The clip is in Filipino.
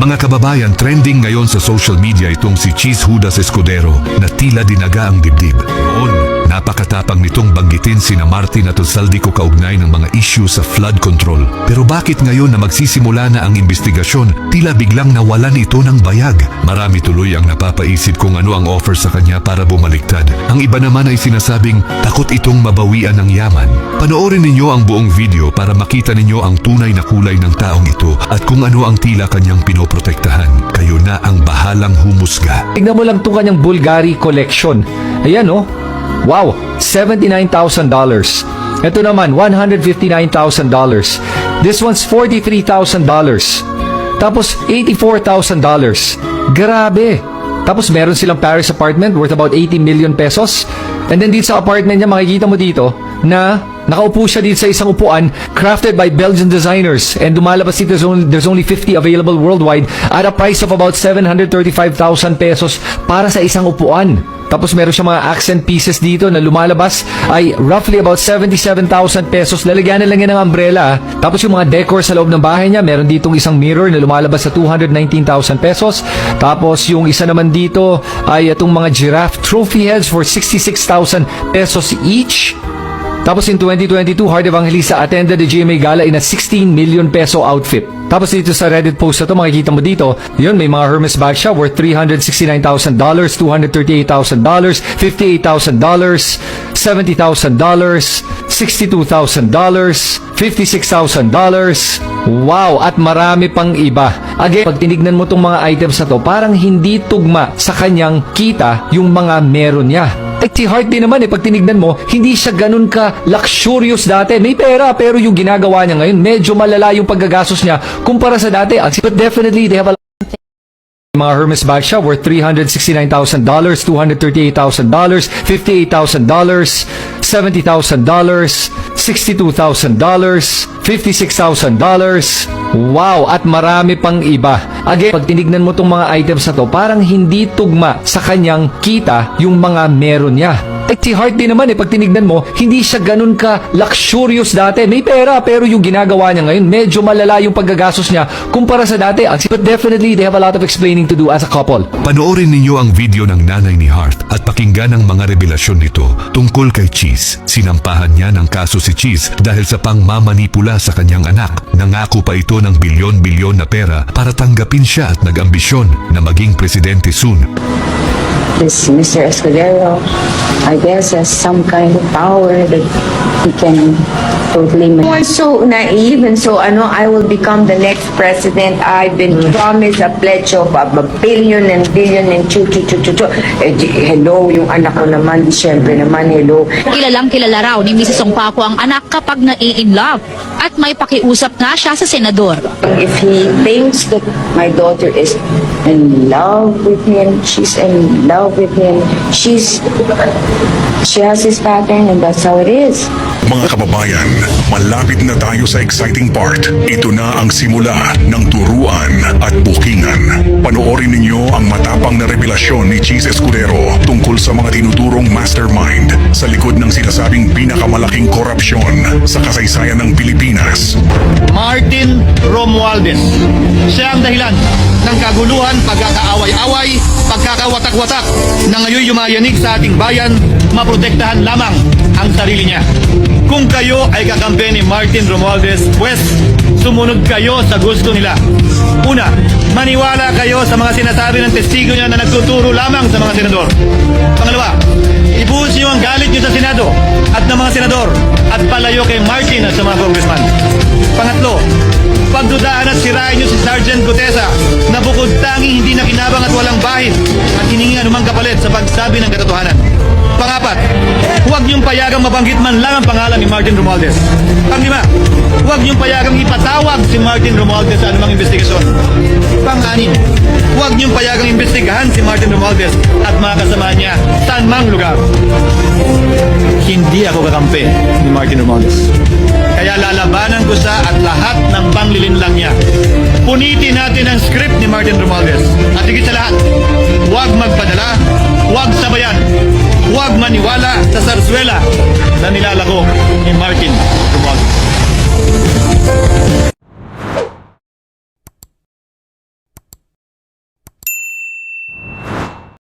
Mga kababayan, trending ngayon sa social media itong si Cheese Judas Escudero na tila dinaga ang dibdib. Noon, napakatapang nitong banggitin sina Martin at Saldico kaugnay ng mga issue sa flood control. Pero bakit ngayon na magsisimula na ang investigasyon, tila biglang nawalan ito ng bayag? Marami tuloy ang napapaisip kung ano ang offer sa kanya para bumaliktad. Ang iba naman ay sinasabing takot itong mabawian ng yaman. Panoorin ninyo ang buong video para makita ninyo ang tunay na kulay ng taong ito at kung ano ang tila kanyang pinoprotektahan. Kayo na ang bahalang humusga. Tignan mo lang itong kanyang Bulgari collection. Ayan oh. Wow, $79,000. Ito naman, $159,000. This one's $43,000. Tapos, $84,000. Grabe! Tapos, meron silang Paris apartment worth about 80 million pesos. And then, dito sa apartment niya, makikita mo dito na nakaupo siya dito sa isang upuan crafted by Belgian designers. And lumalabas dito, there's only 50 available worldwide at a price of about 735,000 pesos para sa isang upuan. Tapos meron siya mga accent pieces dito na lumalabas ay roughly about 77,000 pesos. Lalagyan na lang yan ng umbrella. Tapos yung mga decor sa loob ng bahay niya, meron ditong isang mirror na lumalabas sa 219,000 pesos. Tapos yung isa naman dito ay itong mga giraffe trophy heads for 66,000 pesos each. Tapos in 2022, Heart Evangelista attended the GMA Gala in a 16 million peso outfit. Tapos dito sa Reddit post na to, makikita mo dito, yun, may mga Hermes bag siya worth $369,000, $238,000, $58,000, $70,000, $62,000, $56,000. Wow! At marami pang iba. Again, pag tinignan mo tong mga items na to, parang hindi tugma sa kanyang kita yung mga meron niya. Si Heart din naman pag tinignan mo, hindi siya ganun ka luxurious dati. May pera, pero yung ginagawa niya ngayon, medyo malala yung paggagastos niya kumpara sa dati. But definitely, they have a mga Hermes bag siya worth $369,000, $238,000, $58,000, $70,000, $62,000, $56,000. Wow! At marami pang iba. Again, pag tinignan mo tong mga items na to, parang hindi tugma sa kanyang kita yung mga meron niya. Si Heart din naman pag tinignan mo, hindi siya ganun ka luxurious dati. May pera, pero yung ginagawa niya ngayon, medyo malala yung paggagastos niya kumpara sa dati. But definitely, they have a lot of explaining to do as a couple. Panoorin ninyo ang video ng nanay ni Heart at pakinggan ang mga revelasyon nito tungkol kay Cheese. Sinampahan niya ng kaso si Cheese dahil sa pangmamanipula sa kanyang anak. Nangako pa ito ng bilyon-bilyon na pera para tanggapin siya at nag-ambisyon na maging presidente soon. This Mr. Escudero, I guess, has some kind of power that he can totally... I'm so naive and so I will become the next president. I've been promised a pledge of a billion and billion and hello, yung anak ko naman, siyempre naman, hello. Kilalang kilala raw ni Mrs. Ongpaco ang anak kapag na-in love at may pakiusap nga siya sa senador. If he thinks that my daughter is in love with him, she's in love with him, she has his pattern and that's how it is. Mga kababayan, malapit na tayo sa exciting part. Ito na ang simula ng turuan at bukingan. Panoorin ninyo ang matapang na revelasyon ni Cheese Escudero tungkol sa mga tinuturong mastermind sa likod ng sinasabing pinakamalaking korupsyon sa kasaysayan ng Pilipinas. Martin Romualdez. Siya ang dahilan ng kaguluhan, pagkakaaway-away, pagkakawatak-watak na ngayon yumayanig sa ating bayan, maprotektahan lamang ang sarili niya. Kung kayo ay kakampi ni Martin Romualdez, pues sumunod kayo sa gusto nila. Una, maniwala kayo sa mga sinasabi ng testigo niya na nagtuturo lamang sa mga senador. Pangalawa, ibuhos niyo ang galit niyo sa Senado at ng mga senador at palayo kay Martin at sa mga congressman. Pangatlo, pagdudaan at sirain niyo si Sergeant Gutesa na bukod tangi hindi nakinabang at walang bahid at hiningi anumang kapalit sa pagsabi ng katotohanan. Pangapat, huwag niyong payagang mabanggit man lang ang pangalan ni Martin Romualdez. Panglima, huwag niyong payagang ipatawag si Martin Romualdez sa anumang investigasyon. Pang-anim, huwag niyong payagang imbestigahan si Martin Romualdez at mga kasama niya saan mang lugar. Hindi ako kakampi ni Martin Romualdez. Kaya lalabanan ko siya at lahat ng panglilinlang niya. Punitin natin ang script ni Martin Romualdez. At higit sa lahat, huwag magpadala, huwag sabayan, huwag maniwala sa sarswela na nilalako ni Martin Romualdez.